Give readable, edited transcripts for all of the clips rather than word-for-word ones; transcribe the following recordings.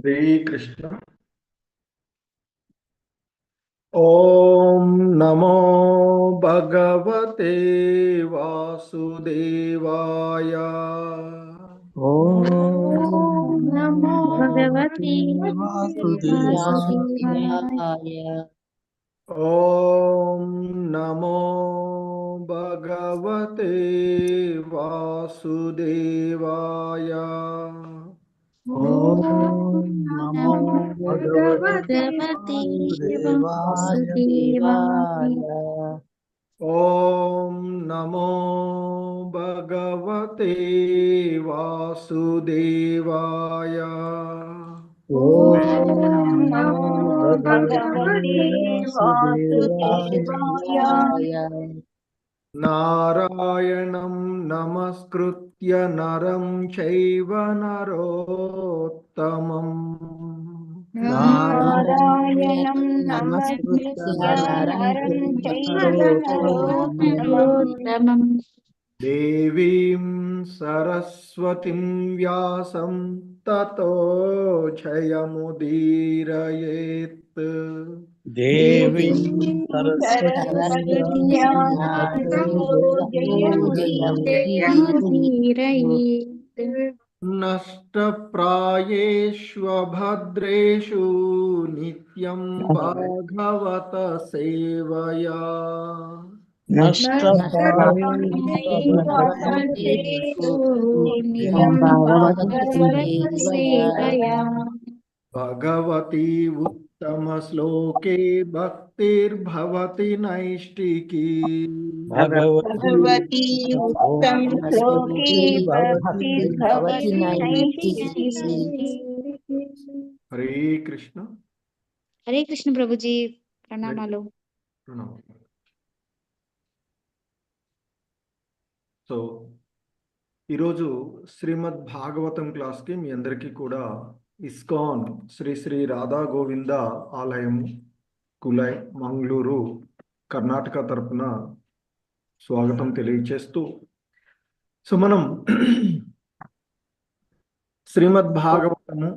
श्रीकृष्ण। ओम नमो भगवते वासुदेवाय। ओम नमो भगवते वासुदेवाय। ओम नमो भगवते वासुदेवाय। ओम नमो भगवते वासुदेवाय। ओम नमो भगवते वासुदेवाय। ओम नमो भगवते भगवते वासुदेवाय। नारायणं नमस्कृत्य नरं चैव नरोत्तमम्। नारायणं नमस्कृत्य नरं चैव नरोत्तमम्। देवीं सरस्वतीं व्यासं ततो जयमुदीरयेत्। देवीं सरस्वती नष्टप्रायेष्वभद्रेषु नित्यं भागवत सेवया। भगवती उत्तमश्लोके भक्तिर्भवति नैष्टिकी। भगवती उत्तम श्लोके भक्तिर्भवति नैष्टिकी। हरे कृष्ण। हरे कृष्ण प्रभु जी, ప్రణామాలు. సో ఈరోజు శ్రీమద్ భాగవతం క్లాస్కి మీ అందరికీ కూడా ఇస్కాన్ శ్రీ శ్రీ రాధా గోవింద ఆలయం కులై మంగళూరు కర్ణాటక తరపున స్వాగతం తెలియచేస్తూ, సో మనం శ్రీమద్ భాగవతము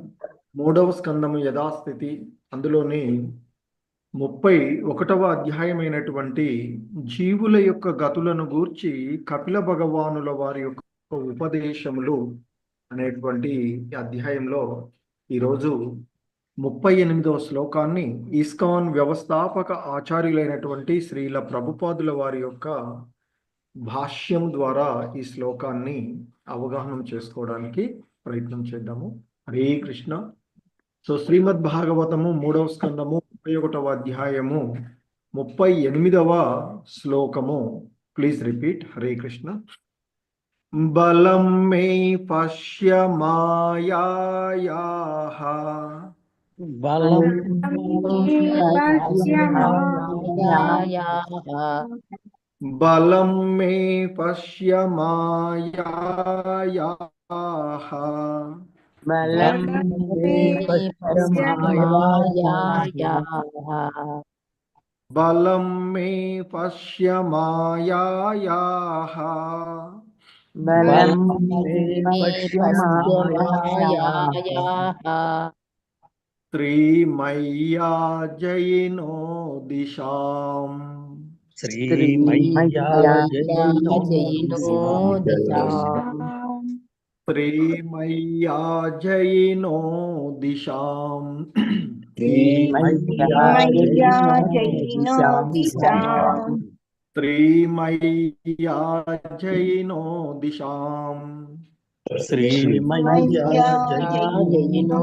3వ స్కందము యథాస్థితి అందులోని 31వ అధ్యాయమైనటువంటి జీవుల యొక్క గతులను గూర్చి కపిల భగవానుల వారి యొక్క ఉపదేశములు అనేటువంటి అధ్యాయంలో ఈరోజు 38వ శ్లోకాన్ని ఇస్కాన్ వ్యవస్థాపక ఆచార్యులైనటువంటి శ్రీల ప్రభుపాదుల వారి యొక్క భాష్యం ద్వారా ఈ శ్లోకాన్ని అవగాహనం చేసుకోవడానికి ప్రయత్నం చేద్దాము. హరే కృష్ణ. సో శ్రీమద్ భాగవతము 3వ స్కందము 31వ అధ్యాయము 38వ శ్లోకము. Please repeat. హరే కృష్ణ. బలం మే పశ్య మాయాయాః బలం బలం మే పశ్య మాయాయాః బలం బలం మే పశ్య మాయాయాః శ్రీమయ్యా జయినో దిశాం. శ్రీమయ్యా జయినో శ్రీమయ్యా జయినో దిశాం. శ్రీమయ్యా శ్రీమయ్యా జయినో దిశాం. శ్రీమయ్యా జయినో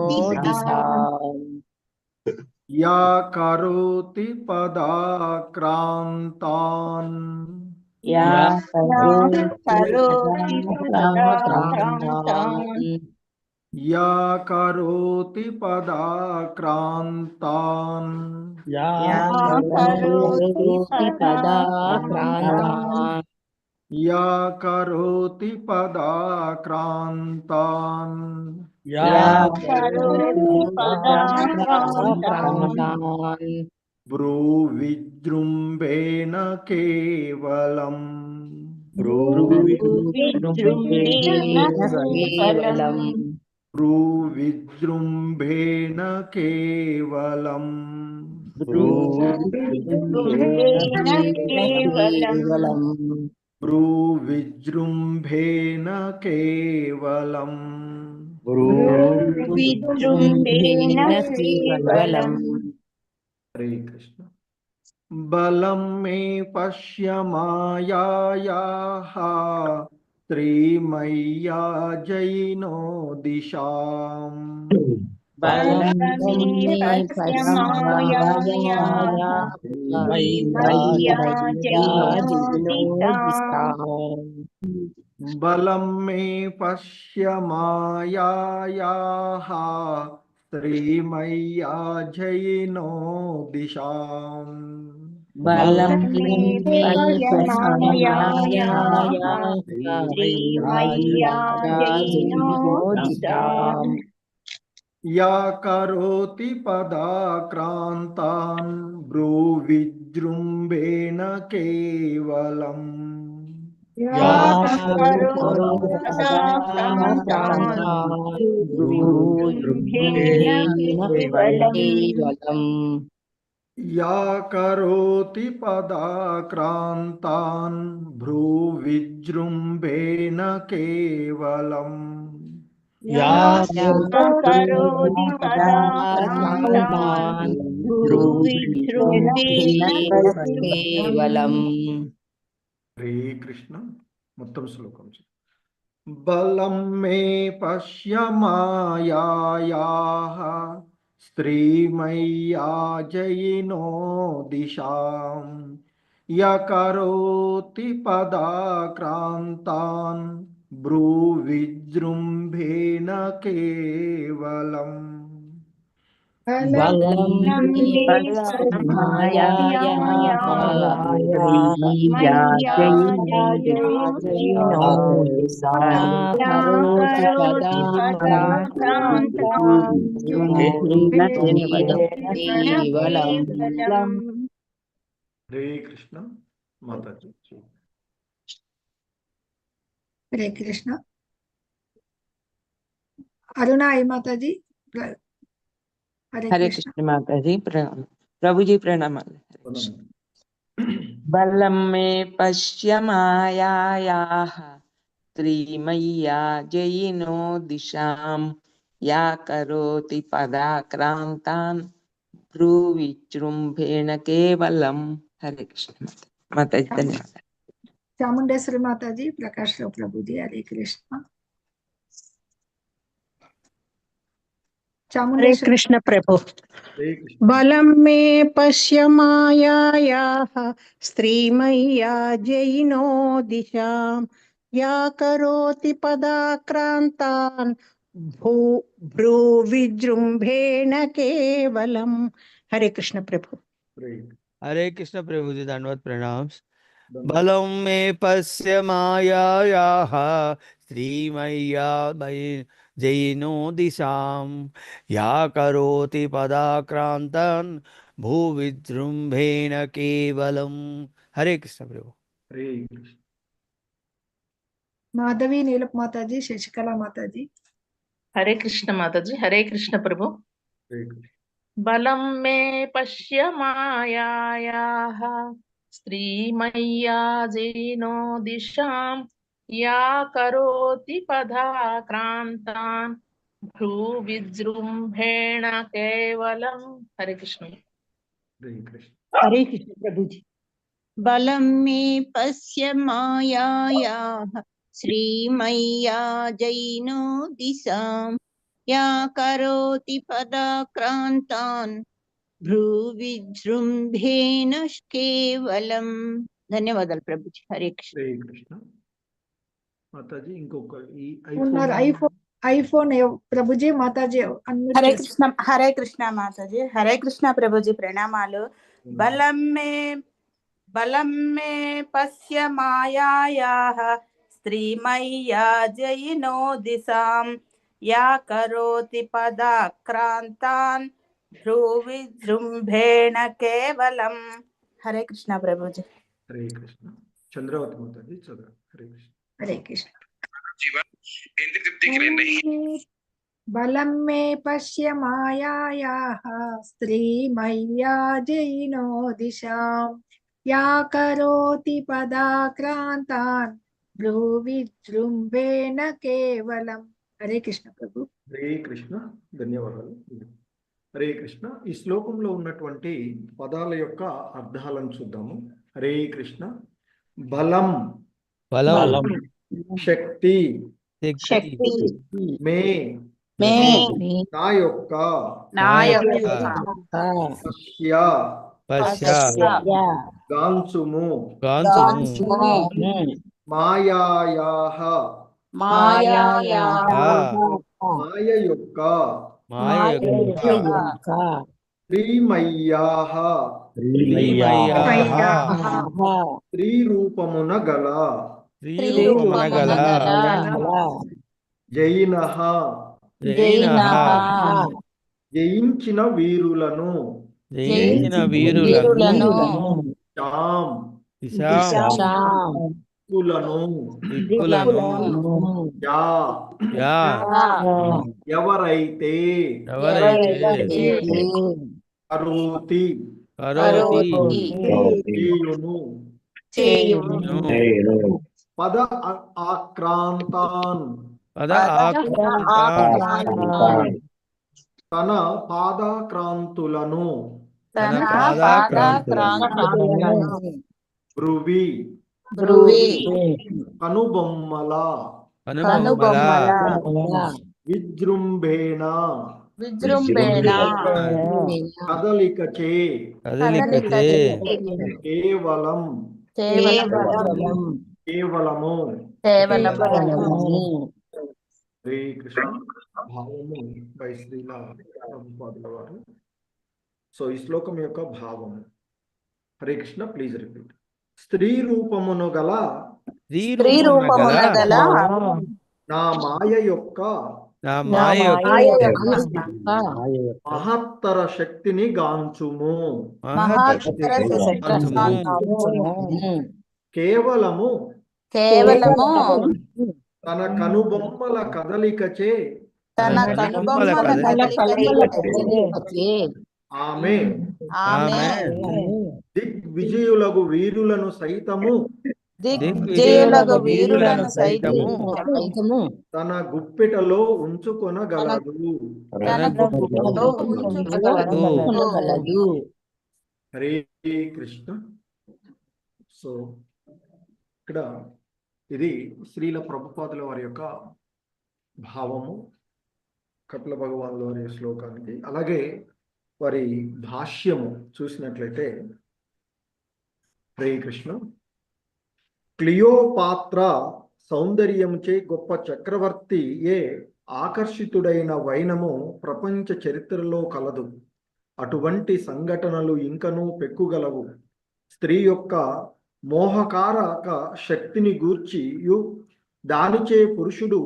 యా కరోతి పదాక్రాంతాన్ యా కరోతి పదాక్రాంతాన్ యా కరోతి పదాక్రాంతాన్ బ్రూ విజృంభేణ కేవలం. भ्रूविजृम्भेण केवलम् भ्रूविजृम्भेण केवलम् भ्रूविजृम्भेण केवलम् भ्रूविजृम्भेण केवलम्। हरे कृष्ण। बलं मे पश्य मायायाः त्रिमय्या जयिनो दिशाम् बलं मे पश्य मायाया मय्या जयिनो दिशाम्। बलं मे पश्य मायायाः त्रिमय्या जयिनो दिशाम् बलं मे पश्य मायाया मय्या जयिनो दिशाम्। या करोति पदाक्रान्तान् भ्रूविजृम्भेण केवलम् या करोति पदाक्रान्तान् भ्रूविजृम्भेण केवलम्। या करोति पदाक्रान्तान् भ्रूविजृम्भेण केवलम् या करोति पदाक्रान्तान् भ्रूविजृम्भेण केवलम्। हरे कृष्ण। మొత్తం శ్లోకం बलं मे पश्य मायायाः स्त्रीमय्या जयिनो दिशाम् यकरोति पदाक्रान्तान् भ्रूविजृम्भेण केवलम् बलं मे पश्य मायायाः मय्या जयिनो दिशाम् करोति पदाक्रान्तान् भ्रूविजृम्भेण केवलम्। हरे कृष्ण। माता जी। हरे कृष्ण। अरुणा आई माता जी। हरे कृष्ण माता जी प्रणाम। प्रभु जी प्रणाम। बलं मे पश्य मायायाः त्रिमय्या जयिनो दिशाम् या करोति पदाक्रान्तान् भ्रूविजृम्भेण केवलम्। हरे कृष्ण माता जी धन्यवाद। चामुंडेश्वरी माता जी, प्रकाश राव प्रभु जी। हरे कृष्ण। हरे कृष्ण प्रभु। बलं मे पश्य मायायाः स्त्रीमय्या जयिनो दिशाम् या करोति पदाक्रान्तान् भ्रूविजृम्भेण केवलम्। हरे कृष्ण प्रभु। हरे कृष्ण प्रभु जी दंडवत प्रणाम। बलं मे पश्य मायायाः श्रीमय्या जयिनो दिशां या करोति पदाक्रान्तान् भूविजृम्भेण केवलम्। हरे कृष्ण प्रभु। हरे कृष्ण। माधवी नीलप माता जी, शशिकला माता जी। हरे कृष्ण माता जी। हरे कृष्ण प्रभु। बलं मे पश्य मायायाः स्त्रीमय्या जयिनो दिशां या करोति पदाक्रान्तान् भ्रूविजृम्भेण केवलम्। हरे कृष्ण। हरे कृष्ण प्रभु जी। बलं मे पश्य मायायाः श्रीमय्या जयिनो दिशाम् या करोति पदाक्रान्तान् भ्रूविजृम्भेण केवलम्। ధన్యవాదాలు ప్రభుజీ. హరే కృష్ణ. हरे कृष्ण। माता जी इंकोक आईफोन प्रभु जी। माता जी हरे कृष्ण माता जी। हरे कृष्ण प्रभु जी प्रणामालु। बलं मे पश्य मायायाः स्त्रीमय्या जयिनो दिशां या करोति पदाक्रान्तान् भ्रूविजृम्भेण केवलम्। हरे कृष्ण प्रभु जी। हरे कृष्ण। चंद्रावती माता जी चलो। हरे कृष्ण। हरे कृष्ण। బలం మే పశ్య మాయాయాః స్త్రీమయ్యా జయినో దిశాం యా కరోతి పదాక్రాంతాన్ భ్రూవిజృంభేణ కేవలం. హరే కృష్ణ ప్రభు. హరే కృష్ణ. ధన్యవాదాలు. హరే కృష్ణ. ఈ శ్లోకంలో ఉన్నటువంటి పదాల యొక్క అర్థాలను చూద్దాము. హరే కృష్ణ. బలం, బలం, శక్తి, శక్తి, మే, మే, నా యొక్క, నా యొక్క పశ్య, పశ్య, గాంచుము, గాంచుము, మాయాయాః, మాయాయాః మాయ యొక్క, మాయ యొక్క, శ్రీమయ్యాః, శ్రీమయ్యాః, స్త్రీ రూపమున గల, శ్రీరూపమున గల, జైనః, జైనః, జయించిన వీరులను, జయించిన వీరులను, శాం, దిశాం, దిక్కులను, దిక్కులను, యా, యా, ఎవరైతే, ఎవరైతే కరోతి, కరోతి, చేయును, ను, పద ఆక్రాంతాన్, పద ఆక్రాంతాన్, తన పాదాక్రాంతులను, తన పాదాక్రాంతులను, భృవి, కనుబొమ్మల, కనుబొమ్మల, విజృంభేణ, కదలికచే, కదలికచే, కేవలం, కేవలము. హరే కృష్ణ. భావము బై శ్రీల ప్రభుపాదుల వారు. సో ఈ శ్లోకం యొక్క భావము. హరే కృష్ణ. Please repeat. స్త్రీ రూపమును గల, శ్రీరూపమున గల, నా మాయ యొక్క, నా మాయ యొక్క, మహత్తర శక్తిని గాంచుము, కేవలము, తన కనుబొమ్మల కదలికచే, ఆమె దిగ్విజయులగు వీరులను సైతము, తన గుప్పెటలో ఉంచుకొనగలదు. హరే కృష్ణ. సో ఇక్కడ ఇది శ్రీల ప్రభుపాదుల వారి యొక్క భావము కపిల భగవానుల వారి శ్లోకానికి. అలాగే వారి భాష్యము చూసినట్లయితే, హరే కృష్ణ. క్లియోపాత్ర సౌందర్యముచే గొప్ప చక్రవర్తి ఏ ఆకర్షితుడైన వైనము ప్రపంచ చరిత్రలో కలదు. అటువంటి సంఘటనలు ఇంకనూ పెక్కుగలవు. స్త్రీ యొక్క మోహకారక శక్తిని గూర్చియు దానిచే పురుషుడు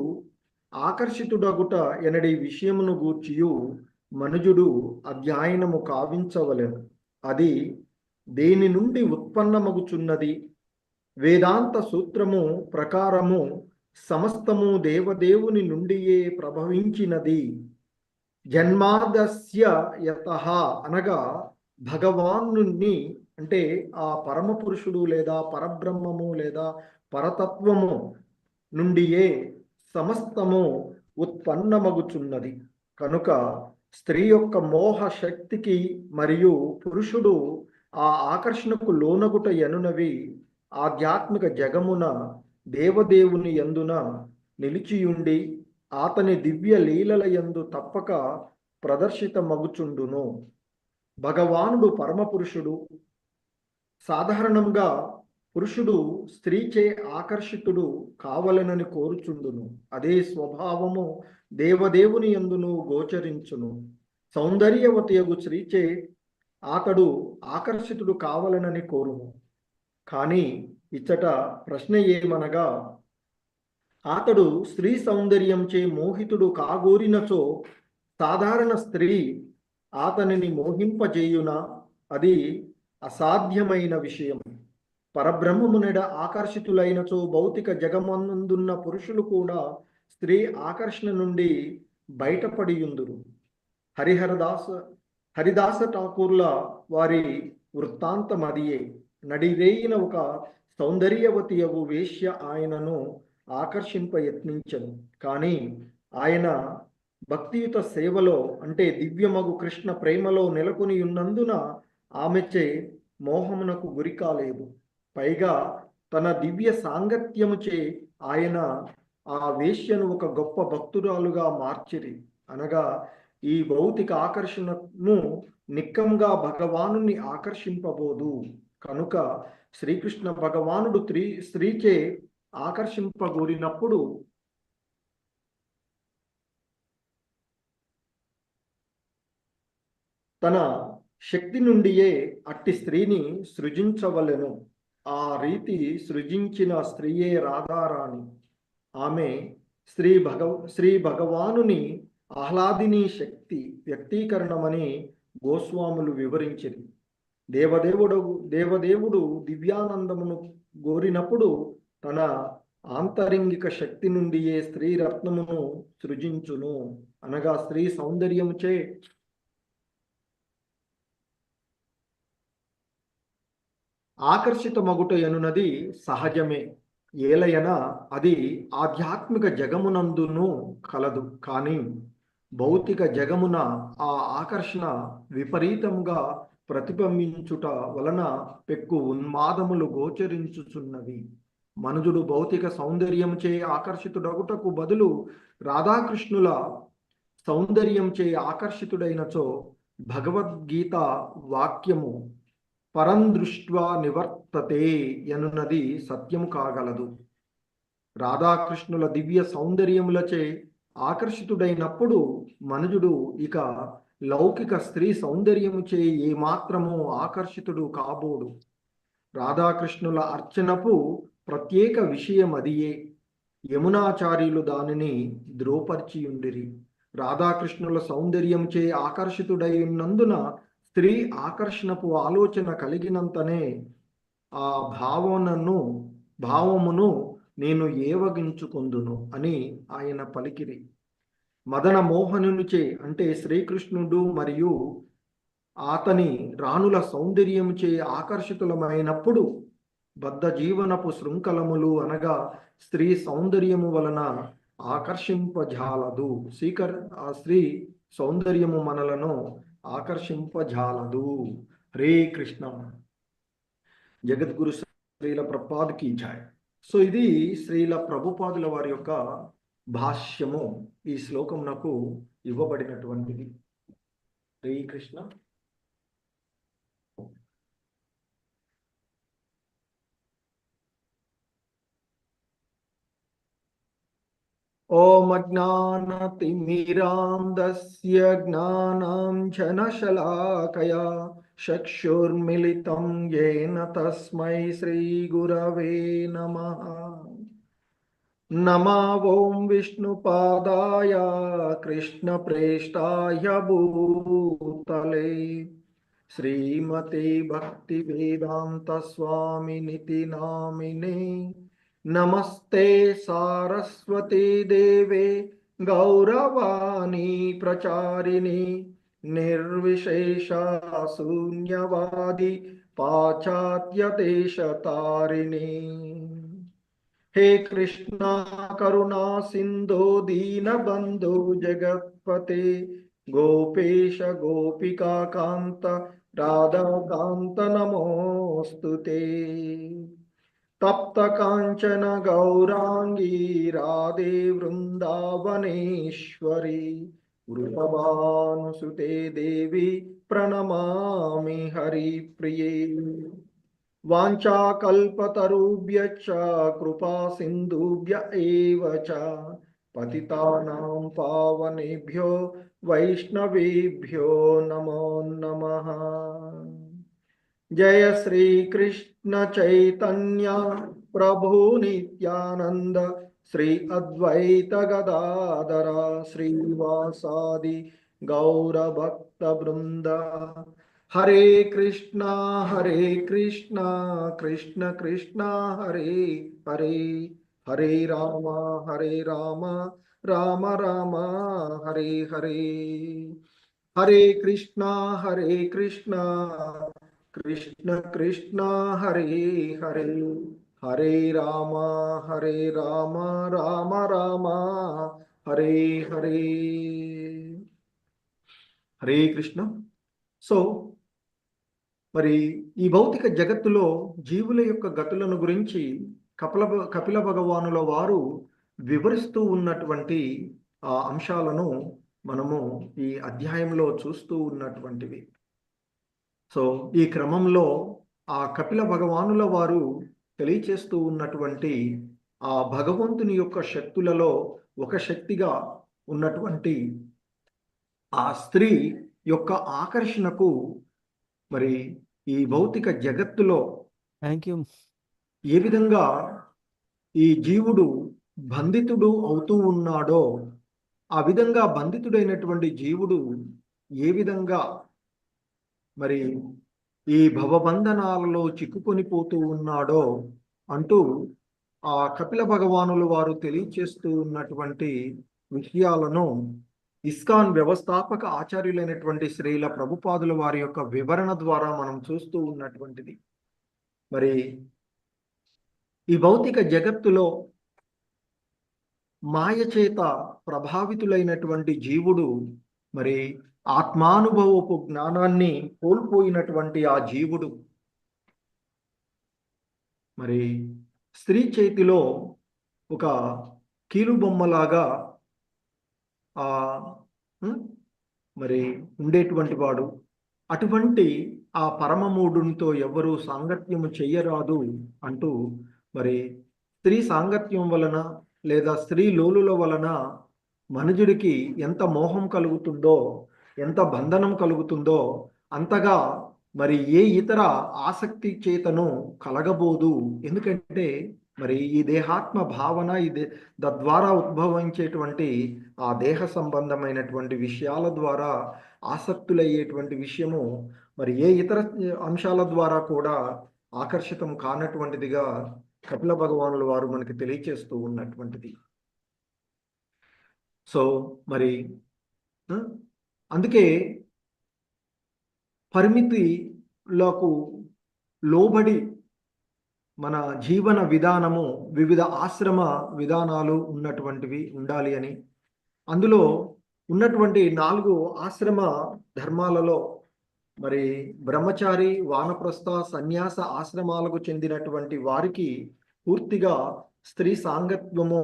ఆకర్షితుడగుట ఎనడి విషయమును గూర్చియు మనుజుడు అధ్యయనము కావించవలెను. అది దేని నుండి ఉత్పన్నమగుచున్నది? వేదాంత సూత్రము ప్రకారము సమస్తము దేవదేవుని నుండియే ప్రభవించినది. జన్మాదస్య యతః అనగా భగవానుని అంటే ఆ పరమ పురుషుడు లేదా పరబ్రహ్మము లేదా పరతత్వము నుండియే సమస్తము ఉత్పన్నమగుచున్నది. కనుక స్త్రీ యొక్క మోహ శక్తికి మరియు పురుషుడు ఆ ఆకర్షణకు లోనగుట ఎనునవి ఆధ్యాత్మిక జగమున దేవదేవుని యందున నిలిచియుండి అతని దివ్య లీలల యందు తప్పక ప్రదర్శితమగుచుండును. భగవానుడు పరమపురుషుడు. సాధారణంగా పురుషుడు స్త్రీచే ఆకర్షితుడు కావలనని కోరుచుండును. అదే స్వభావము దేవదేవుని యందును గోచరించును. సౌందర్యవతియగు స్త్రీచే అతడు ఆకర్షితుడు కావలనని కోరును. కానీ ఇచ్చట ప్రశ్న ఏమనగా, అతడు స్త్రీ సౌందర్యంచే మోహితుడు కాగోరినచో సాధారణ స్త్రీ అతనిని మోహింపజేయునా? అది అసాధ్యమైన విషయం. పరబ్రహ్మమునెడ ఆకర్షితులైనచో భౌతిక జగమందున్న పురుషులు కూడా స్త్రీ ఆకర్షణ నుండి బయటపడియుందురు. హరిదాస ఠాకూర్ల వారి వృత్తాంతమదియే. నడిరేయిన ఒక సౌందర్యవతియగు వేశ్య ఆయనను ఆకర్షింప యత్నించను. కానీ ఆయన భక్తియుత సేవలో అంటే దివ్యమగు కృష్ణ ప్రేమలో నెలకొని ఉన్నందున ఆమెచే మోహమునకు గురి కాలేదు. పైగా తన దివ్య సాంగత్యముచే ఆయన ఆ వేశ్యను ఒక గొప్ప భక్తురాలుగా మార్చిరి. అనగా ఈ భౌతిక ఆకర్షణను నిక్కంగా భగవానుని ఆకర్షింపబోదు. కనుక శ్రీకృష్ణ భగవానుడు స్త్రీచే ఆకర్షింపగోరినప్పుడు తన శక్తి నుండియే అట్టి స్త్రీని సృజించవలెను. ఆ రీతి సృజించిన స్త్రీయే రాధారాణి. ఆమె శ్రీ భగవానుని ఆహ్లాదిని శక్తి వ్యక్తీకరణమని గోస్వాములు వివరించింది. దేవదేవుడు దివ్యానందమును గోరినప్పుడు తన ఆంతరింగిక శక్తి నుండియే స్త్రీ రత్నమును సృజించును. అనగా స్త్రీ సౌందర్యముచే ఆకర్షితమగుట ఎనున్నది సహజమే. ఏలయన అది ఆధ్యాత్మిక జగమునందును కలదు. కానీ భౌతిక జగమున ఆ ఆకర్షణ విపరీతంగా ప్రతిబింబించుట వలన పెక్కు ఉన్మాదములు గోచరించుచున్నవి. మనుజుడు భౌతిక సౌందర్యంచే ఆకర్షితుడగుటకు బదులు రాధాకృష్ణుల సౌందర్యంచే ఆకర్షితుడైనచో భగవద్గీత వాక్యము పరందృష్ట్వా నివర్తతే ఎనున్నది సత్యము కాగలదు. రాధాకృష్ణుల దివ్య సౌందర్యములచే ఆకర్షితుడైనప్పుడు మనుజుడు ఇక లౌకిక స్త్రీ సౌందర్యముచే ఏమాత్రము ఆకర్షితుడు కాబోడు. రాధాకృష్ణుల అర్చనపు ప్రత్యేక విషయం అదియే. యమునాచార్యులు దానిని ద్రోపర్చియుండిరి. రాధాకృష్ణుల సౌందర్యంచే ఆకర్షితుడై ఉన్నందున స్త్రీ ఆకర్షణపు ఆలోచన కలిగినంతనే ఆ భావమును నేను ఏవగించుకొందును అని ఆయన పలికిరి. మదన మోహనునిచే అంటే శ్రీకృష్ణుడు మరియు అతని రాణుల సౌందర్యముచే ఆకర్షితులమైనప్పుడు బద్ధ జీవనపు శృంఖలములు అనగా స్త్రీ సౌందర్యము వలన ఆకర్షింపజాలదు. ఆ స్త్రీ సౌందర్యము మనలను ఆకర్షింపజాలదు. హరే కృష్ణ. జగద్గురు శ్రీల ప్రభుపాద్కి జై. సో ఇది శ్రీల ప్రభుపాదుల వారి యొక్క భాష్యము ఈ శ్లోకమునకు ఇవ్వబడినటువంటిది. హరే కృష్ణ. ఓం అజ్ఞానతిమిరాంధస్య జ్ఞానాంజనశలాకయా చక్షుర్మిలితం యేన తస్మై శ్రీగురవే నమః. నమో ఓం విష్ణుపాదాయ కృష్ణప్రేష్టాయ భూతలే శ్రీమతే భక్తివేదాంత స్వామినితి నామినే. నమస్తే సారస్వతీ దేవే గౌరవాణి ప్రచారిణి నిర్విశేష శూన్యవాది పాశ్చాత్య దేశతారిణి. హే కృష్ణ కరుణా సింధో దీనబంధు జగత్పతే గోపేశ గోపికా కాంత రాధాకాంత నమోస్తుతే. తప్త కాంచన గౌరాంగీ రాధే వృందావనేశ్వరి వృషభానుసుతే దేవి ప్రణమామి హరిప్రియే. వాంఛాకల్పతరుభ్యశ్చ కృపా సింధుభ్య ఏవ చ పతితానాం పావనేభ్యో వైష్ణవేభ్యో నమో నమః. జయ శ్రీ కృష్ణ చైతన్య ప్రభు నిత్యానంద శ్రీ అద్వైత గదాధర శ్రీవాసాది గౌరభక్త బృంద. హరే కృష్ణ కృష్ణ కృష్ణ హరే హరే హరే రామ హరే రామ రామ రామ హరే హరే. హరే కృష్ణ కృష్ణ కృష్ణ హరే హరే. హరే రామ రామ రామ హరే హరే. హరే కృష్ణ. సో మరి ఈ భౌతిక జగత్తులో జీవుల యొక్క గతులను గురించి కపిల భగవానుల వారు వివరిస్తూ ఉన్నటువంటి ఆ అంశాలను మనము ఈ అధ్యాయంలో చూస్తూ ఉన్నటువంటివి. సో ఈ క్రమంలో ఆ కపిల భగవానుల వారు తెలియచేస్తూ ఉన్నటువంటి ఆ భగవంతుని యొక్క శక్తులలో ఒక శక్తిగా ఉన్నటువంటి ఆ స్త్రీ యొక్క ఆకర్షణకు మరి ఈ భౌతిక జగత్తులో థ్యాంక్ యూ. ఏ విధంగా ఈ జీవుడు బంధితుడు అవుతూ ఉన్నాడో, ఆ విధంగా బంధితుడైనటువంటి జీవుడు ఏ విధంగా మరి ఈ భవబంధనాలలో చిక్కుకొని పోతూ ఉన్నాడో అంటూ ఆ కపిల భగవానులు వారు తెలియచేస్తూ ఉన్నటువంటి విషయాలను ఇస్కాన్ వ్యవస్థాపక ఆచార్యులైనటువంటి శ్రీల ప్రభుపాదుల వారి యొక్క వివరణ ద్వారా మనం చూస్తూ ఉన్నటువంటిది. మరి ఈ భౌతిక జగత్తులో మాయ చేత ప్రభావితులైనటువంటి జీవుడు మరి ఆత్మానుభవపు జ్ఞానాన్ని కోల్పోయినటువంటి ఆ జీవుడు మరి స్త్రీ చేతిలో ఒక కీలుబొమ్మలాగా మరి ఉండేటువంటి వాడు. అటువంటి ఆ పరమమూఢునితో ఎవరు సాంగత్యము చెయ్యరాదు అంటూ మరి స్త్రీ సాంగత్యం వలన లేదా స్త్రీ లోలుల వలన మనుజుడికి ఎంత మోహం కలుగుతుందో, ఎంత బంధనం కలుగుతుందో అంతగా మరి ఏ ఇతర ఆసక్తి చేతను కలగబోదు. ఎందుకంటే మరి ఈ దేహాత్మ భావన తద్వారా ఉద్భవించేటువంటి ఆ దేహ సంబంధమైనటువంటి విషయాల ద్వారా ఆసక్తులయ్యేటువంటి విషయము మరి ఏ ఇతర అంశాల ద్వారా కూడా ఆకర్షితం కానటువంటిదిగా కపిల భగవానుల వారు మనకి తెలియచేస్తూ ఉన్నటువంటిది. సో మరి అందుకే పరిమితిలకు లోబడి మన జీవన విధానము వివిధ ఆశ్రమ విధానాలు ఉన్నటువంటివి ఉండాలి అని, అందులో ఉన్నటువంటి 4 ఆశ్రమ ధర్మాలలో మరి బ్రహ్మచారి, వానప్రస్థ, సన్యాస ఆశ్రమాలకు చెందినటువంటి వారికి పూర్తిగా స్త్రీ సాంగత్వము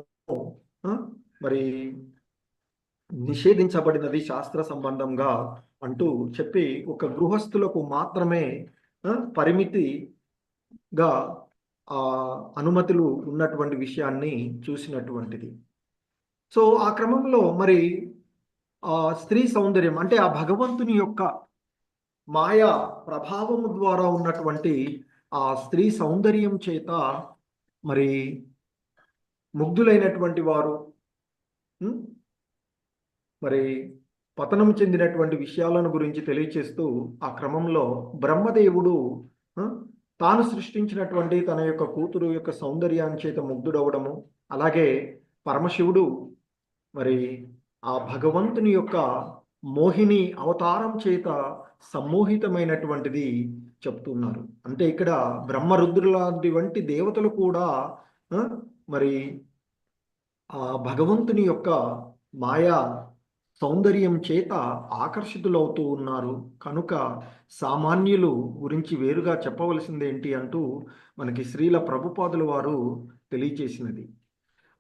మరి నిషేధించబడినది శాస్త్ర సంబంధంగా అంటూ చెప్పి ఒక గృహస్థులకు మాత్రమే పరిమితిగా అనుమతులు ఉన్నటువంటి విషయాన్ని చూసినటువంటిది. సో ఆ క్రమంలో మరి స్త్రీ సౌందర్యం అంటే ఆ భగవంతుని యొక్క మాయా ప్రభావము ద్వారా ఉన్నటువంటి ఆ స్త్రీ సౌందర్యం చేత మరి ముగ్ధులైనటువంటి వారు మరి పతనం చెందినటువంటి విషయాలను గురించి తెలియచేస్తూ ఆ క్రమంలో బ్రహ్మదేవుడు తాను సృష్టించినటువంటి తన యొక్క కూతురు యొక్క సౌందర్యాన్ని చేత ముగ్ధుడవడము, అలాగే పరమశివుడు మరి ఆ భగవంతుని యొక్క మోహిని అవతారం చేత సమ్మోహితమైనటువంటిది చెప్తున్నారు. అంటే ఇక్కడ బ్రహ్మరుద్రులాంటి వంటి దేవతలు కూడా మరి ఆ భగవంతుని యొక్క మాయా సౌందర్యం చేత ఆకర్షితులవుతూ ఉన్నారు. కనుక సామాన్యులు గురించి వేరుగా చెప్పవలసింది ఏంటి అంటూ మనకి శ్రీల ప్రభుపాదుల వారు తెలియచేసినది.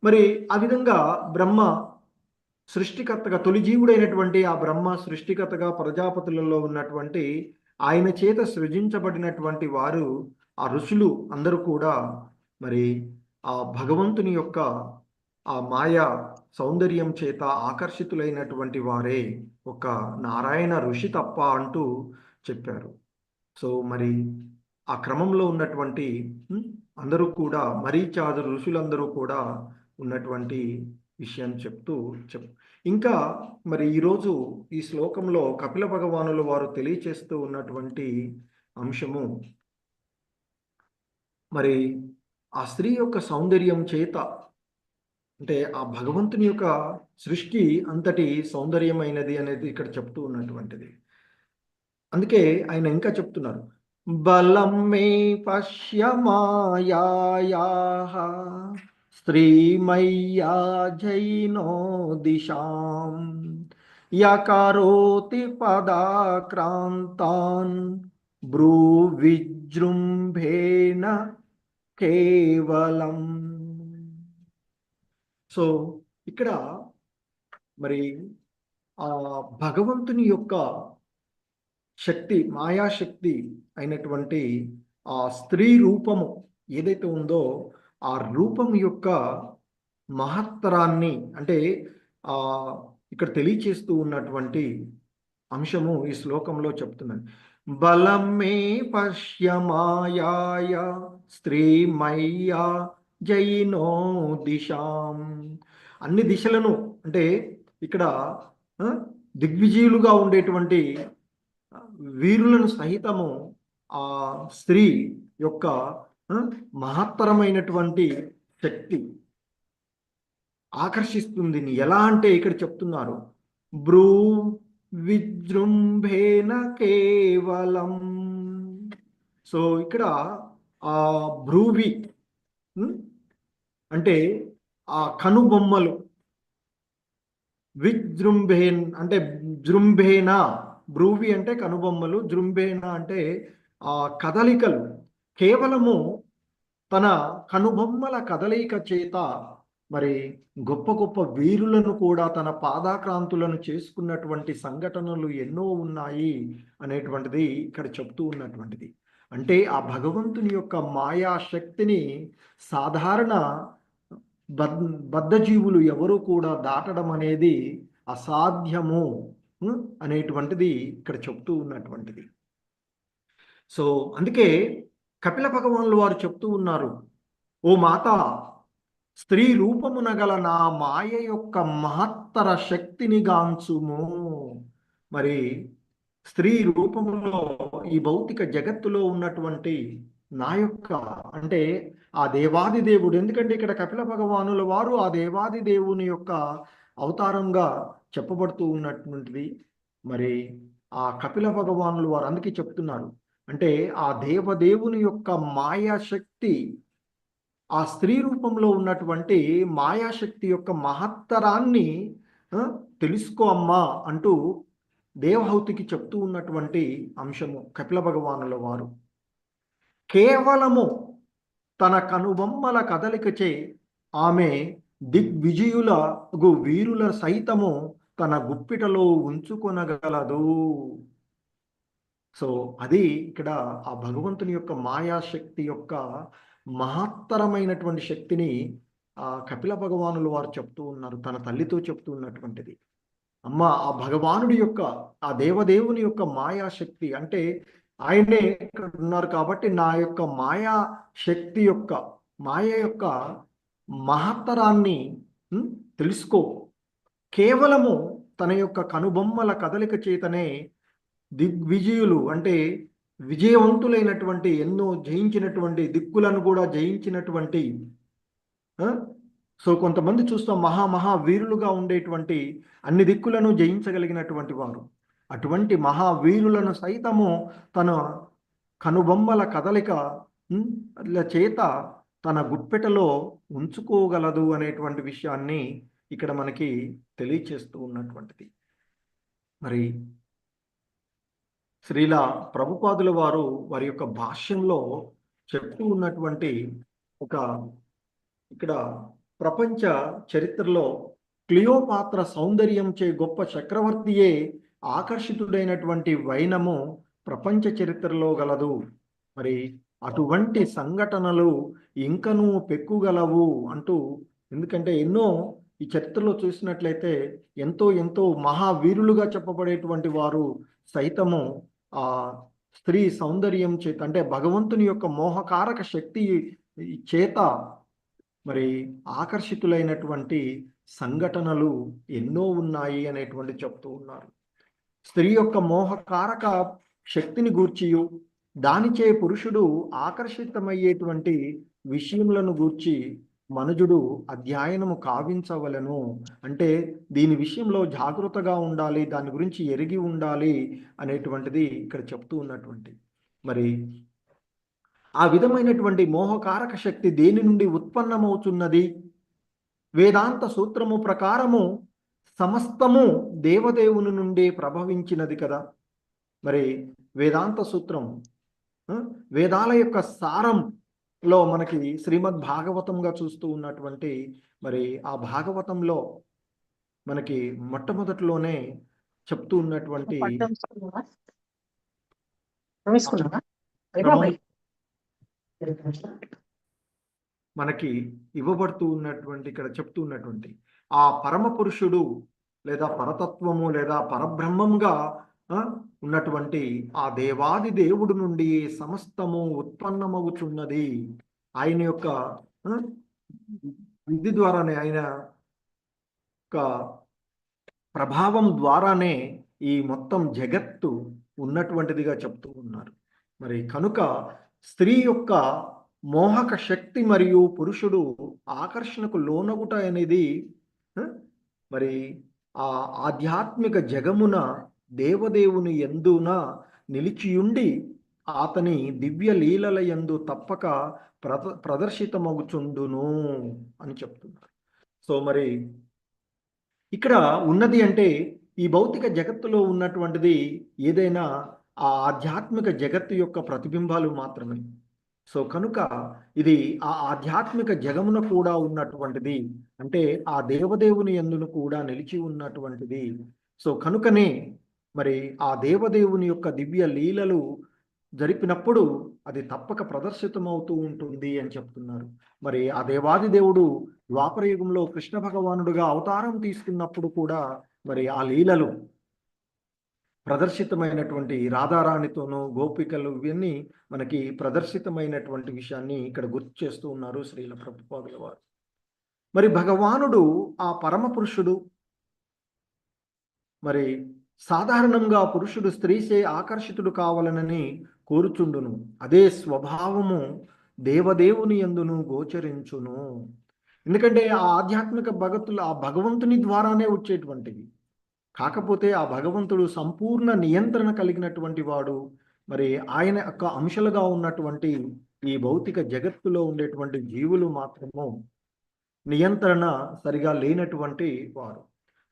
మరి ఆ విధంగా బ్రహ్మ సృష్టికర్తగా, తొలి జీవుడైనటువంటి ఆ బ్రహ్మ సృష్టికర్తగా ప్రజాపతులలో ఉన్నటువంటి ఆయన చేత సృజించబడినటువంటి వారు ఆ ఋషులు అందరూ కూడా మరి ఆ భగవంతుని యొక్క ఆ మాయా సౌందర్యం చేత ఆకర్షితులైనటువంటి వారే ఒక నారాయణ ఋషి తప్ప అంటూ చెప్పారు. సో మరి ఆ క్రమంలో ఉన్నటువంటి అందరూ కూడా మరీచాదు ఋషులందరూ కూడా ఉన్నటువంటి విషయాన్ని చెప్తూ ఇంకా మరి ఈరోజు ఈ శ్లోకంలో కపిల భగవానుల వారు తెలియచేస్తూ ఉన్నటువంటి అంశము మరి ఆ స్త్రీ యొక్క సౌందర్యం చేత అంటే ఆ భగవంతుని యొక్క సృష్టి అంతటి సౌందర్యమైనది అనేది ఇక్కడ చెప్తూ ఉన్నటువంటిది. అందుకే ఆయన ఇంకా చెప్తున్నారు, బలం మే పశ్య మాయాయాః స్త్రీమయ్యా జైనో దిశాం యకరోతి పదాక్రాంతాన్ బ్రూ విజృంభేన కేవలం. సో ఇక్కడ మరి ఆ భగవంతుని యొక్క శక్తి, మాయాశక్తి అయినటువంటి ఆ స్త్రీ రూపము ఏదైతే ఉందో ఆ రూపం యొక్క మహత్తరాన్ని అంటే ఇక్కడ తెలియచేస్తూ ఉన్నటువంటి అంశము ఈ శ్లోకంలో చెప్తున్నది. బలం మే పశ్య మాయాయ స్త్రీమయ్యా జైనో దిశాం. అన్ని దిశలను అంటే ఇక్కడ దిగ్విజయులుగా ఉండేటువంటి వీరులను సహితము ఆ స్త్రీ యొక్క మహత్తరమైనటువంటి శక్తి ఆకర్షిస్తుంది. ఎలా అంటే ఇక్కడ చెప్తున్నారు, బ్రూ విజృంభేన కేవలం. సో ఇక్కడ ఆ బ్రూవి అంటే ఆ కనుబొమ్మలు, విజృంభేన్ అంటే జృంభేన, బ్రూవి అంటే కనుబొమ్మలు, జృంభేన అంటే ఆ కదలికలు. కేవలము తన కనుబొమ్మల కదలిక చేత మరి గొప్ప గొప్ప వీరులను కూడా తన పాదాక్రాంతులను చేసుకున్నటువంటి సంఘటనలు ఎన్నో ఉన్నాయి అనేటువంటిది ఇక్కడ చెప్తూ ఉన్నటువంటిది. అంటే ఆ భగవంతుని యొక్క మాయా శక్తిని సాధారణ బద్ధజీవులు ఎవరు కూడా దాటడం అనేది అసాధ్యము అనేటువంటిది ఇక్కడ చెప్తూ ఉన్నటువంటిది. సో అందుకే కపిల భగవానులు వారు చెప్తూ ఉన్నారు, ఓ మాత, స్త్రీ రూపమున గల నా మాయ యొక్క మహత్తర శక్తిని గాంచుము. మరి స్త్రీ రూపములో ఈ భౌతిక జగత్తులో ఉన్నటువంటి నా యొక్క అంటే ఆ దేవాది దేవుడు, ఎందుకంటే ఇక్కడ కపిల భగవానుల వారు ఆ దేవాది దేవుని యొక్క అవతారంగా చెప్పబడుతూ ఉన్నటువంటిది. మరి ఆ కపిల భగవానులు వారు అందుకే చెప్తున్నారు, అంటే ఆ దేవదేవుని యొక్క మాయాశక్తి, ఆ స్త్రీ రూపంలో ఉన్నటువంటి మాయాశక్తి యొక్క మహత్తరాన్ని తెలుసుకో అమ్మా అంటూ దేవహూతికి చెప్తూ ఉన్నటువంటి అంశము కపిల భగవానుల వారు. కేవలము తన కనుబొమ్మల కదలికచే ఆమె దిగ్విజయులకు వీరుల సైతము తన గుప్పిటలో ఉంచుకొనగలదు. సో అది ఇక్కడ ఆ భగవంతుని యొక్క మాయాశక్తి యొక్క మహత్తరమైనటువంటి శక్తిని ఆ కపిల భగవానులు వారు చెప్తూ ఉన్నారు, తన తల్లితో చెప్తూ ఉన్నటువంటిది. అమ్మ, ఆ భగవానుడి యొక్క ఆ దేవదేవుని యొక్క మాయాశక్తి అంటే ఆయనే ఇక్కడ ఉన్నారు కాబట్టి నా యొక్క మాయా శక్తి యొక్క మాయ యొక్క మహత్తరాన్ని తెలుసుకో. కేవలము తన యొక్క కనుబొమ్మల కదలిక చేతనే దిగ్విజయులు అంటే విజయవంతులైనటువంటి ఎన్నో జయించినటువంటి దిక్కులను కూడా జయించినటువంటి సో కొంతమంది చూస్తాం మహా వీరులుగా ఉండేటువంటి అన్ని దిక్కులను జయించగలిగినటువంటి వారు. అటువంటి మహావీరులను సైతము తన కనుబొమ్మల కదలిక చేత తన గుప్పెటలో ఉంచుకోగలదు అనేటువంటి విషయాన్ని ఇక్కడ మనకి తెలియచేస్తూ ఉన్నటువంటిది. మరి శ్రీల ప్రభుపాదుల వారు వారి యొక్క భాష్యంలో చెప్తూ ఉన్నటువంటి ఒక ఇక్కడ ప్రపంచ చరిత్రలో క్లియోపాత్ర సౌందర్యంచే గొప్ప చక్రవర్తియే ఆకర్షితుడైనటువంటి వైనము ప్రపంచ చరిత్రలో గలదు. మరి అటువంటి సంఘటనలు ఇంకనూ పెక్కుగలవు అంటూ, ఎందుకంటే ఎన్నో ఈ చరిత్రలో చూసినట్లయితే ఎంతో మహావీరులుగా చెప్పబడేటువంటి వారు సైతము ఆ స్త్రీ సౌందర్యం చేత అంటే భగవంతుని యొక్క మోహకారక శక్తి చేత మరి ఆకర్షితులైనటువంటి సంఘటనలు ఎన్నో ఉన్నాయి అనేటువంటి చెప్తూ ఉన్నారు. స్త్రీ యొక్క మోహకారక శక్తిని గూర్చియు దానిచే పురుషుడు ఆకర్షితమయ్యేటువంటి విషయములను గూర్చి మనుజుడు అధ్యయనము కావించవలను. అంటే దీని విషయంలో జాగృతగా ఉండాలి, దాని గురించి ఎరిగి ఉండాలి అనేటువంటిది ఇక్కడ చెప్తూ ఉన్నటువంటి. మరి ఆ విధమైనటువంటి మోహకారక శక్తి దేని నుండి ఉత్పన్నమవుతున్నది? వేదాంత సూత్రము ప్రకారము సమస్తము దేవదేవుని నుండి ప్రభవించినది కదా. మరి వేదాంత సూత్రం వేదాల యొక్క సారంలో మనకి శ్రీమద్ భాగవతంగా చూస్తూ ఉన్నటువంటి మరి ఆ భాగవతంలో మనకి మొట్టమొదటిలోనే చెప్తూ ఉన్నటువంటి మనకి ఇవ్వబడుతూ ఉన్నటువంటి ఇక్కడ చెప్తూ ఉన్నటువంటి ఆ పరమ పురుషుడు లేదా పరతత్వము లేదా పరబ్రహ్మంగా ఉన్నటువంటి ఆ దేవాది దేవుడు నుండి సమస్తము ఉత్పన్నమవుతున్నది. ఆయన యొక్క విధి ద్వారానే, ఆయన యొక్క ప్రభావం ద్వారానే ఈ మొత్తం జగత్తు ఉన్నటువంటిదిగా చెప్తూ ఉన్నారు. మరి కనుక స్త్రీ యొక్క మోహక శక్తి మరియు పురుషుడు ఆకర్షణకు లోనగుట అనేది మరి ఆ ఆధ్యాత్మిక జగమున దేవదేవుని యందున నిలిచియుండి అతని దివ్య లీలల యందు తప్పక ప్రదర్శితమగుచుండును అని చెప్తున్నారు. సో మరి ఇక్కడ ఉన్నది అంటే ఈ భౌతిక జగత్తులో ఉన్నటువంటిది ఏదైనా ఆ ఆధ్యాత్మిక జగత్తు యొక్క ప్రతిబింబాలు మాత్రమే. సో కనుక ఇది ఆ ఆధ్యాత్మిక జగమున కూడా ఉన్నటువంటిది, అంటే ఆ దేవదేవుని యందును కూడా నిలిచి ఉన్నటువంటిది. సో కనుకనే మరి ఆ దేవదేవుని యొక్క దివ్య లీలలు జరిపినప్పుడు అది తప్పక ప్రదర్శితమవుతూ ఉంటుంది అని చెప్తున్నారు. మరి ఆ దేవాది దేవుడు ద్వాపర యుగంలో కృష్ణ భగవానుడుగా అవతారం తీసుకున్నప్పుడు కూడా మరి ఆ లీలలు ప్రదర్శితమైనటువంటి రాధారాణితోనూ గోపికలు ఇవన్నీ మనకి ప్రదర్శితమైనటువంటి విషయాన్ని ఇక్కడ గుర్తు చేస్తూ ఉన్నారు శ్రీల ప్రభుపాదుల వారు. మరి భగవానుడు ఆ పరమ పురుషుడు. మరి సాధారణంగా పురుషుడు స్త్రీచే ఆకర్షితుడు కావాలనని కోరుచుండును. అదే స్వభావము దేవదేవుని యందును గోచరించును. ఎందుకంటే ఆ ఆధ్యాత్మిక భగతులు ఆ భగవంతుని ద్వారానే వచ్చేటువంటివి. కాకపోతే ఆ భగవంతుడు సంపూర్ణ నియంత్రణ కలిగినటువంటి వాడు. మరి ఆయన యొక్క అంశాలుగా ఉన్నటువంటి ఈ భౌతిక జగత్తులో ఉండేటువంటి జీవులు మాత్రము నియంత్రణ సరిగా లేనటువంటి వారు.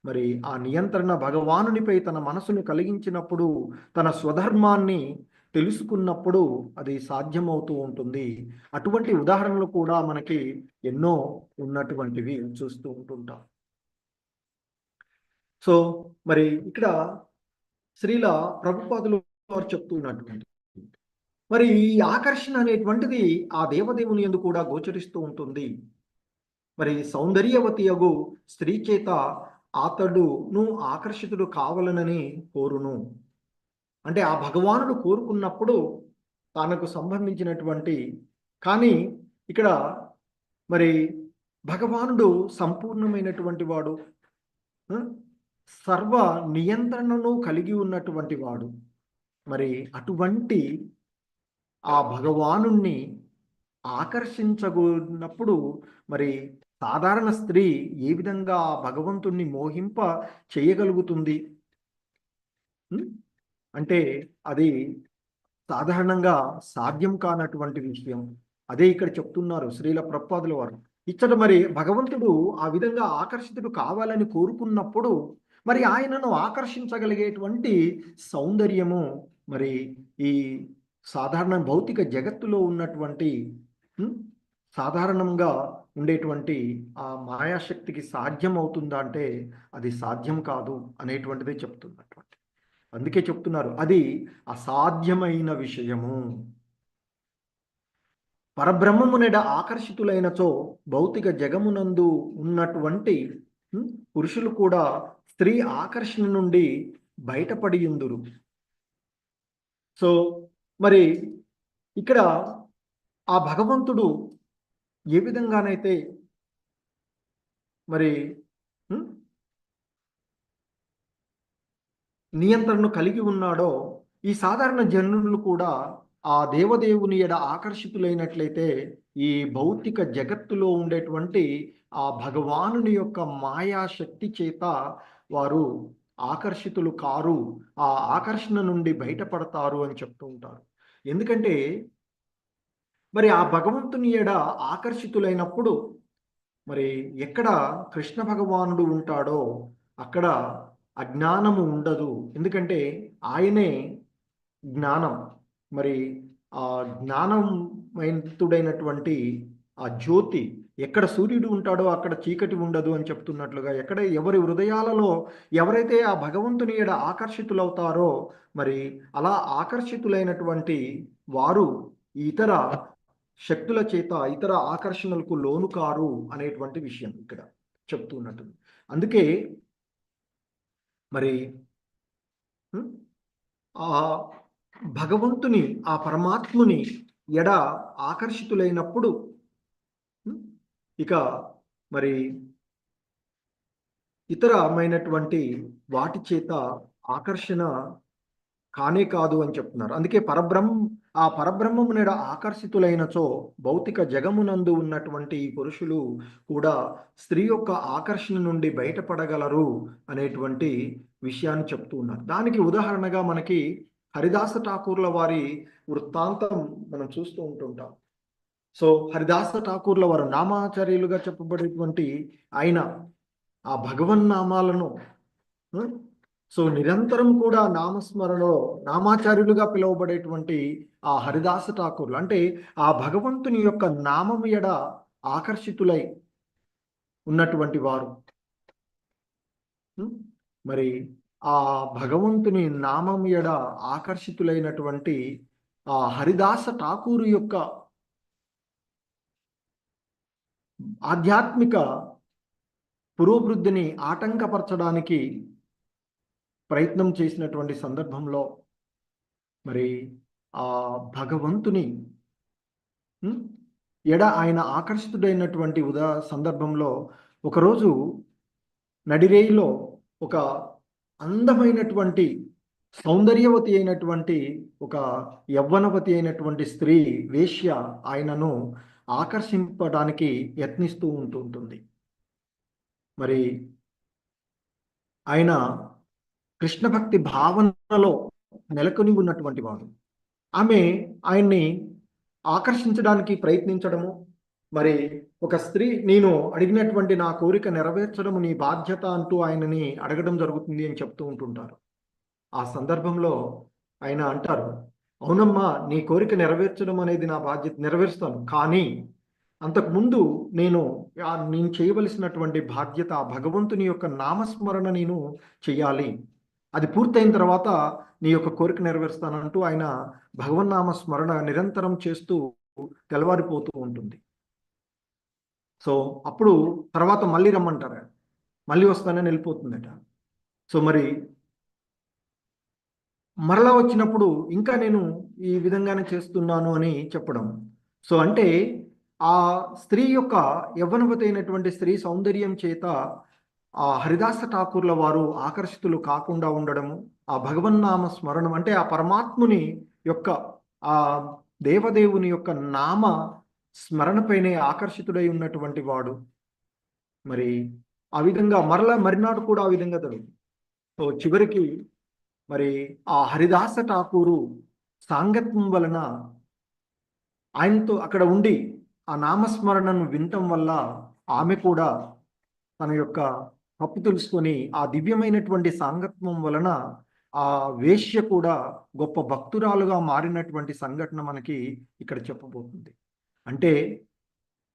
మరి ఆ నియంత్రణ భగవానునిపై తన మనసును కలిగించినప్పుడు, తన స్వధర్మాన్ని తెలుసుకున్నప్పుడు అది సాధ్యమవుతూ ఉంటుంది. అటువంటి ఉదాహరణలు కూడా మనకి ఎన్నో ఉన్నటువంటివి చూస్తూ ఉంటుంటాం. సో మరి ఇక్కడ శ్రీల ప్రభుపాదులు వారు చెప్తున్నటువంటి మరి ఈ ఆకర్షణ అనేటువంటిది ఆ దేవదేవుని యందు కూడా గోచరిస్తూ ఉంటుంది. మరి సౌందర్యవతి యగు స్త్రీ చేత అతడును ఆకర్షితుడు కావాలనని కోరును. అంటే ఆ భగవానుడు కోరుకున్నప్పుడు తనకు సంబంధించినటువంటి, కానీ ఇక్కడ మరి భగవానుడు సంపూర్ణమైనటువంటి వాడు, సర్వ నియంత్రణను కలిగి ఉన్నటువంటి వాడు. మరి అటువంటి ఆ భగవానుణ్ణి ఆకర్షించగోనప్పుడు మరి సాధారణ స్త్రీ ఏ విధంగా భగవంతుణ్ణి మోహింప చేయగలుగుతుంది అంటే అది సాధారణంగా సాధ్యం కానటువంటి విషయం. అదే ఇక్కడ చెప్తున్నారు శ్రీల ప్రభుపాదుల వారు. ఇచ్చట మరి భగవంతుడు ఆ విధంగా ఆకర్షితుడు కావాలని కోరుకున్నప్పుడు మరి ఆయనను ఆకర్షించగలిగేటువంటి సౌందర్యము మరి ఈ సాధారణ భౌతిక జగత్తులో ఉన్నటువంటి సాధారణంగా ఉండేటువంటి ఆ మాయాశక్తికి సాధ్యం అవుతుందా అంటే అది సాధ్యం కాదు అనేటువంటిదే చెప్తున్నటువంటి. అందుకే చెప్తున్నారు అది అసాధ్యమైన విషయము. పరబ్రహ్మమునెడ ఆకర్షితులైనచో భౌతిక జగమునందు ఉన్నటువంటి పురుషులు కూడా స్త్రీ ఆకర్షణ నుండి బయటపడి ఉందురు. సో మరి ఇక్కడ ఆ భగవంతుడు ఏ విధంగానైతే మరి నియంత్రణను కలిగి ఉన్నాడో ఈ సాధారణ జనులు కూడా ఆ దేవదేవుని ఎడ ఆకర్షితులైనట్లయితే ఈ భౌతిక జగత్తులో ఉండేటువంటి ఆ భగవానుని యొక్క మాయాశక్తి చేత వారు ఆకర్షితులు కారు, ఆ ఆకర్షణ నుండి బయటపడతారు అని చెప్తూ ఉంటారు. ఎందుకంటే మరి ఆ భగవంతుని ఎడ ఆకర్షితులైనప్పుడు మరి ఎక్కడ కృష్ణ భగవానుడు ఉంటాడో అక్కడ అజ్ఞానము ఉండదు. ఎందుకంటే ఆయనే జ్ఞానం. మరి ఆ జ్ఞానమైనటువంటి ఆ జ్యోతి, ఎక్కడ సూర్యుడు ఉంటాడో అక్కడ చీకటి ఉండదు అని చెప్తున్నట్లుగా, ఎక్కడ ఎవరి హృదయాలలో ఎవరైతే ఆ భగవంతుని ఎడ ఆకర్షితులవుతారో మరి అలా ఆకర్షితులైనటువంటి వారు ఇతర శక్తుల చేత ఇతర ఆకర్షణలకు లోను కారు అనేటువంటి విషయం ఇక్కడ చెప్తున్నట్టు. అందుకే మరి ఆ భగవంతుని ఆ పరమాత్ముని ఎడ ఆకర్షితులైనప్పుడు ఇక మరి ఇతరమైనటువంటి వాటి చేత ఆకర్షణ కానే కాదు అని చెప్తున్నారు. అందుకే ఆ పరబ్రహ్మము నెడ ఆకర్షితులైనచో భౌతిక జగమునందు ఉన్నటువంటి ఈ పురుషులు కూడా స్త్రీ యొక్క ఆకర్షణ నుండి బయటపడగలరు అనేటువంటి విషయాన్ని చెప్తూ ఉన్నారు. దానికి ఉదాహరణగా మనకి హరిదాస ఠాకూర్ల వారి వృత్తాంతం మనం చూస్తూ ఉంటుంటాం. సో హరిదాస ఠాకూర్ల వారు నామాచార్యులుగా చెప్పబడేటువంటి ఆయన ఆ భగవన్నామాలను సో నిరంతరం కూడా నామస్మరణలో నామాచార్యులుగా పిలువబడేటువంటి ఆ హరిదాస ఠాకూర్లు అంటే ఆ భగవంతుని యొక్క నామము ఎడ ఆకర్షితులై ఉన్నటువంటి వారు. మరి ఆ భగవంతుని నామము ఎడ ఆకర్షితులైనటువంటి ఆ హరిదాస ఠాకూరు యొక్క ఆధ్యాత్మిక పురోభివృద్ధిని ఆటంకపరచడానికి ప్రయత్నం చేసినటువంటి సందర్భంలో మరి ఆ భగవంతుని ఎడ ఆయన ఆకర్షితుడైనటువంటి సందర్భంలో ఒకరోజు నడిరేయిలో ఒక అందమైనటువంటి సౌందర్యవతి అయినటువంటి ఒక యవ్వనవతి అయినటువంటి స్త్రీ వేశ్య ఆయనను ఆకర్షింపడానికి యత్నిస్తూ ఉంటుంది. మరి ఆయన కృష్ణ భక్తి భావనలో నెలకొని ఉన్నటువంటి వాడు. ఆమె ఆయన్ని ఆకర్షించడానికి ప్రయత్నించడము, మరి ఒక స్త్రీ నేను అడిగినటువంటి నా కోరిక నెరవేర్చడం నీ బాధ్యత అంటూ ఆయనని అడగడం జరుగుతుంది అని చెప్తూ ఉంటుంటారు. ఆ సందర్భంలో ఆయన అంటారు, అవునమ్మా, నీ కోరిక నెరవేర్చడం అనేది నా బాధ్యత, నెరవేరుస్తాను. కానీ అంతకుముందు నేను చేయవలసినటువంటి బాధ్యత భగవంతుని యొక్క నామస్మరణ నేను చెయ్యాలి. అది పూర్తయిన తర్వాత నీ యొక్క కోరిక నెరవేరుస్తానంటూ ఆయన భగవన్నామ స్మరణ నిరంతరం చేస్తూ తెల్లవారిపోతూ ఉంటుంది. సో అప్పుడు తర్వాత మళ్ళీ రమ్మంటారు, మళ్ళీ వస్తానని వెళ్ళిపోతుందట. సో మరి మరలా వచ్చినప్పుడు ఇంకా నేను ఈ విధంగానే చేస్తున్నాను అని చెప్పడం. సో అంటే ఆ స్త్రీ యొక్క యవ్వనవతి అయినటువంటి స్త్రీ సౌందర్యం చేత ఆ హరిదాస ఠాకూర్ల వారు ఆకర్షితులు కాకుండా ఉండడము, ఆ భగవన్నామ స్మరణం అంటే ఆ పరమాత్ముని యొక్క ఆ దేవదేవుని యొక్క నామ స్మరణపైనే ఆకర్షితుడై ఉన్నటువంటి వాడు. మరి ఆ విధంగా మరినాడు కూడా ఆ విధంగా జరుగుతుంది. సో చివరికి మరి ఆ హరిదాస ఠాకూరు సాంగత్యం వలన ఆయనతో అక్కడ ఉండి ఆ నామస్మరణను వినటం వల్ల ఆమె కూడా తన యొక్క తప్పు తెలుసుకొని ఆ దివ్యమైనటువంటి సాంగత్యం వలన ఆ వేశ్య కూడా గొప్ప భక్తురాలుగా మారినటువంటి సంఘటన మనకి ఇక్కడ చెప్పబోతుంది. అంటే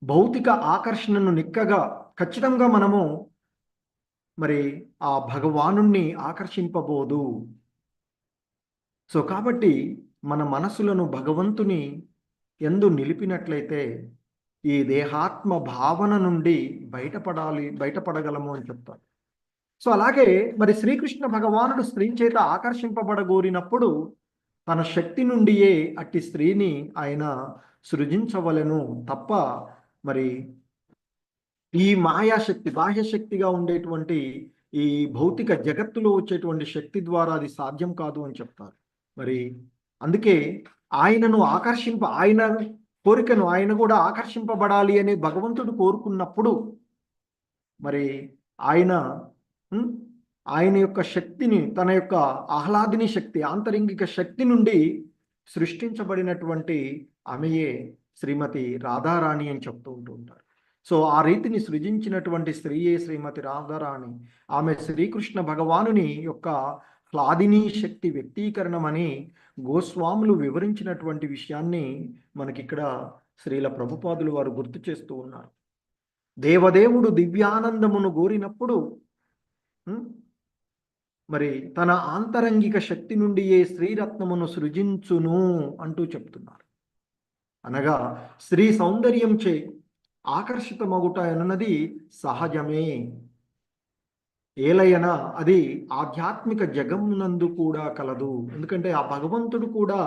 భౌతిక ఆకర్షణను నిక్కగా ఖచ్చితంగా మనము మరి ఆ భగవానుణ్ణి ఆకర్షింపబోదు. సో కాబట్టి మన మనసులను భగవంతుని యందు నిలిపినట్లయితే ఈ దేహాత్మ భావన నుండి బయటపడగలము అని చెప్తారు. సో అలాగే మరి శ్రీకృష్ణ భగవానుడు స్త్రీ చేత ఆకర్షింపబడగోరినప్పుడు తన శక్తి నుండియే అట్టి స్త్రీని ఆయన సృజించవలెను తప్ప మరి ఈ మాయాశక్తి బాహ్యశక్తిగా ఉండేటువంటి ఈ భౌతిక జగత్తులో వచ్చేటువంటి శక్తి ద్వారా అది సాధ్యం కాదు అని చెప్తారు. మరి అందుకే ఆయన కోరికను ఆయన కూడా ఆకర్షింపబడాలి అని భగవంతుడు కోరుకున్నప్పుడు మరి ఆయన ఆయన యొక్క శక్తిని, తన యొక్క ఆహ్లాదిని శక్తి, ఆంతరింగిక శక్తి నుండి సృష్టించబడినటువంటి ఆమెయే శ్రీమతి రాధారాణి అని చెప్తూ ఉంటారు. సో ఆ రీతిని సృజించినటువంటి స్త్రీయే శ్రీమతి రాధారాణి. ఆమె శ్రీకృష్ణ భగవానుని యొక్క హ్లాదిని శక్తి వ్యక్తీకరణమని గోస్వాములు వివరించినటువంటి విషయాన్ని మనకిక్కడ శ్రీల ప్రభుపాదులు వారు గుర్తు చేస్తూ ఉన్నారు. దేవదేవుడు దివ్యానందమును గోరినప్పుడు మరి తన ఆంతరంగిక శక్తి నుండి ఏ శ్రీరత్నమును సృజించును అంటూ చెప్తున్నారు. అనగా స్త్రీ సౌందర్యం చే ఆకర్షితమగుట అన్నది సహజమే. ఏలయన అది ఆధ్యాత్మిక జగమునందు కూడా కలదు. ఎందుకంటే ఆ భగవంతుడు కూడా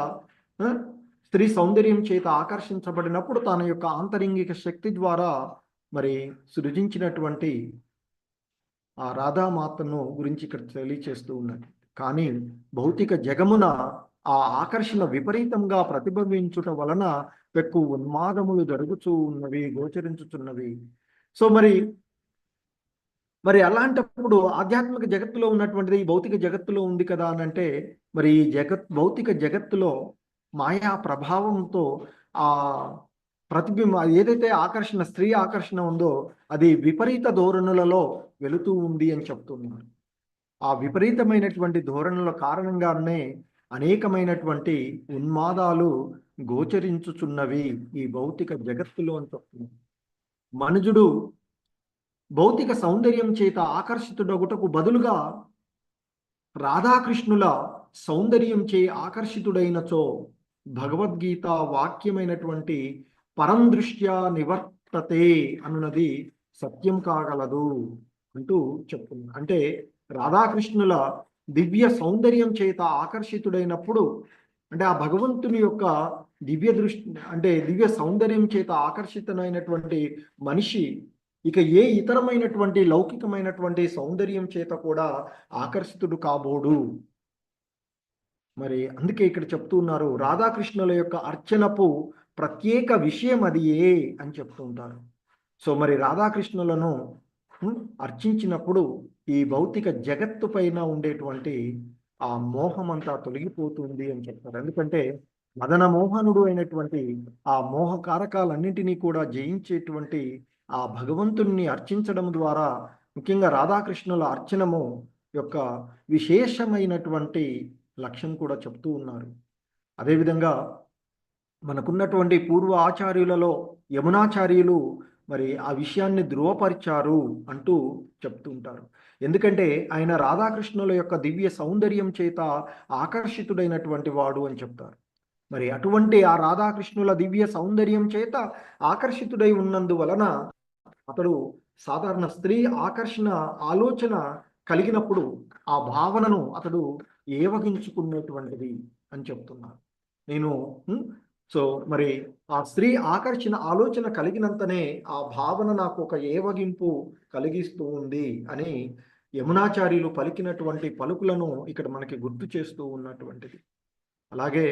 స్త్రీ సౌందర్యం చేత ఆకర్షించబడినప్పుడు తన యొక్క ఆంతరింగిక శక్తి ద్వారా మరి సృజించినటువంటి ఆ రాధామాతను గురించి ఇక్కడ తెలియచేస్తూ ఉన్నది. కానీ భౌతిక జగమున ఆ ఆకర్షణ విపరీతంగా ప్రతిబింబించుట వలన ఎక్కువ ఉన్మాదములు జరుగుతూ ఉన్నవి, గోచరించుతున్నవి. సో మరి అలాంటప్పుడు ఆధ్యాత్మిక జగత్తులో ఉన్నటువంటిది ఈ భౌతిక జగత్తులో ఉంది కదా అని అంటే, మరి ఈ భౌతిక జగత్తులో మాయా ప్రభావంతో ఆ ప్రతిబింబ ఏదైతే ఆకర్షణ, స్త్రీ ఆకర్షణ ఉందో అది విపరీత ధోరణులలో వెళుతూ ఉంది అని చెప్తున్నారు. ఆ విపరీతమైనటువంటి ధోరణుల కారణంగానే అనేకమైనటువంటి ఉన్మాదాలు గోచరించుచున్నవి ఈ భౌతిక జగత్తులో అని చెప్తున్నారు. మనుజుడు భౌతిక సౌందర్యం చేత ఆకర్షితుడగుటకు బదులుగా రాధాకృష్ణుల సౌందర్యం చే ఆకర్షితుడైనచో భగవద్గీత వాక్యమైనటువంటి పరం దృష్ట్యా నివర్తతే అన్నది సత్యం కాగలదు అంటూ చెప్తున్నారు. అంటే రాధాకృష్ణుల దివ్య సౌందర్యం చేత ఆకర్షితుడైనప్పుడు, అంటే ఆ భగవంతుని యొక్క దివ్య దృష్టి అంటే దివ్య సౌందర్యం చేత ఆకర్షితుడైనటువంటి మనిషి ఇక ఏ ఇతరమైనటువంటి లౌకికమైనటువంటి సౌందర్యం చేత కూడా ఆకర్షితుడు కాబోడు. మరి అందుకే ఇక్కడ చెప్తున్నారు, రాధాకృష్ణుల యొక్క అర్చనపు ప్రత్యేక విషయం అది అని చెప్తూ ఉంటారు. సో మరి రాధాకృష్ణులను అర్చించినప్పుడు ఈ భౌతిక జగత్తు పైన ఉండేటువంటి ఆ మోహం అంతా తొలగిపోతుంది అని చెప్తారు. ఎందుకంటే మదన మోహనుడు అయినటువంటి ఆ మోహ కారకాలన్నింటినీ కూడా జయించేటువంటి ఆ భగవంతుణ్ణి అర్చించడం ద్వారా, ముఖ్యంగా రాధాకృష్ణుల అర్చనము యొక్క విశేషమైనటువంటి లక్ష్యం కూడా చెప్తూ ఉన్నారు. అదేవిధంగా మనకున్నటువంటి పూర్వ ఆచార్యులలో యమునాచార్యులు మరి ఆ విషయాన్ని ధృవపరిచారు అంటూ చెప్తూ ఉంటారు. ఎందుకంటే ఆయన రాధాకృష్ణుల యొక్క దివ్య సౌందర్యం చేత ఆకర్షితుడైనటువంటి వాడు అని చెప్తారు. మరి అటువంటి ఆ రాధాకృష్ణుల దివ్య సౌందర్యం చేత ఆకర్షితుడై ఉన్నందువలన అతడు సాధారణ స్త్రీ ఆకర్షణ ఆలోచన కలిగినప్పుడు ఆ భావనను అతడు ఏవగించుకునేటువంటిది అని చెప్తున్నారు. సో మరి ఆ స్త్రీ ఆకర్షణ ఆలోచన కలిగినంతనే ఆ భావన నాకు ఒక ఏవగింపు కలిగిస్తూ ఉంది అని యమునాచార్యులు పలికినటువంటి పలుకులను ఇక్కడ మనకి గుర్తు చేస్తూ ఉన్నటువంటిది. అలాగే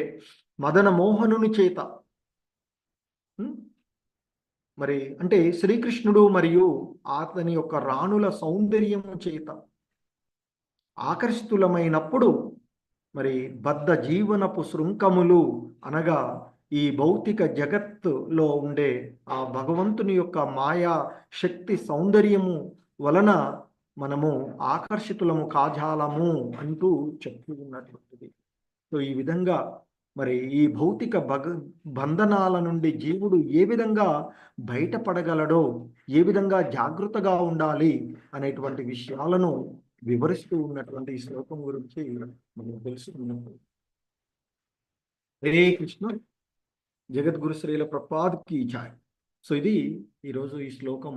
మదన మోహనుని చేత మరి అంటే శ్రీకృష్ణుడు మరియు అతని యొక్క రాణుల సౌందర్యము చేత ఆకర్షితులమైనప్పుడు మరి బద్ధ జీవనపు శృంఖములు అనగా ఈ భౌతిక జగత్తులో ఉండే ఆ భగవంతుని యొక్క మాయా శక్తి సౌందర్యము వలన మనము ఆకర్షితులము కాజాలము అంటూ చెప్తూ ఉన్నటువంటిది. సో ఈ విధంగా మరి ఈ భౌతిక బంధనాల నుండి జీవుడు ఏ విధంగా బయటపడగలడో, ఏ విధంగా జాగృతగా ఉండాలి అనేటువంటి విషయాలను వివరిస్తూ ఉన్నటువంటి ఈ శ్లోకం గురించి మనం తెలుసుకున్నాం. హరే కృష్ణ, జగద్గురు శ్రీల ప్రభుపాద్ కీ జై. సో ఇది ఈరోజు ఈ శ్లోకం